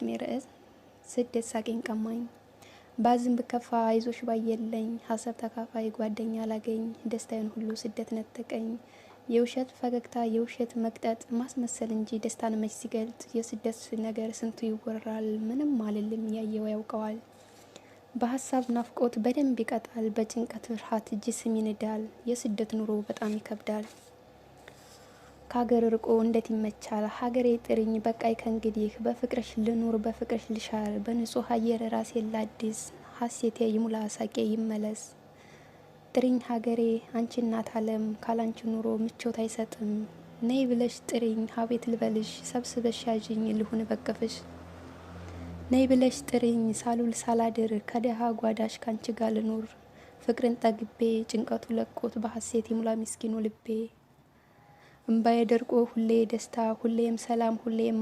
የግጥሜ ርዕስ ስደት ሳቄን ቀማኝ። ባዝን ብከፋ አይዞሽ ባየለኝ፣ ሀሳብ ተካፋይ ጓደኛ ላገኝ፣ ደስታዬን ሁሉ ስደት ነጠቀኝ። የውሸት ፈገግታ የውሸት መቅጠጥ ማስመሰል እንጂ ደስታን መች ሲገልጥ፣ የስደት ነገር ስንቱ ይወራል፣ ምንም አልልም ያየው ያውቀዋል። በሀሳብ ናፍቆት በደንብ ይቀጣል፣ በጭንቀት ፍርሃት ጅስም ይንዳል። የስደት ኑሮ በጣም ይከብዳል። ከሀገር ርቆ እንዴት ይመቻል፣ ሀገሬ ጥሪኝ በቃይ ከእንግዲህ፣ በፍቅርሽ ልኑር በፍቅርሽ ልሻር፣ በንጹህ አየር ራሴን ላድስ፣ ሀሴቴ ይሙላ ሳቄ ይመለስ። ጥሪኝ ሀገሬ አንቺ እናት ዓለም፣ ካላንቺ ኑሮ ምቾት አይሰጥም። ነይ ብለሽ ጥሪኝ ሀቤት ልበልሽ፣ ሰብስበሽ ያዥኝ ልሁን በቀፍሽ። ነይ ብለሽ ጥሪኝ ሳሉል ሳላድር፣ ከደሃ ጓዳሽ ካንቺ ጋር ልኑር። ፍቅርን ጠግቤ ጭንቀቱ ለቆት በሀሴት ይሙላ ምስኪኑ ልቤ። እምባዬ ደርቆ ሁሌ ደስታ ሁሌም ሰላም ሁሌም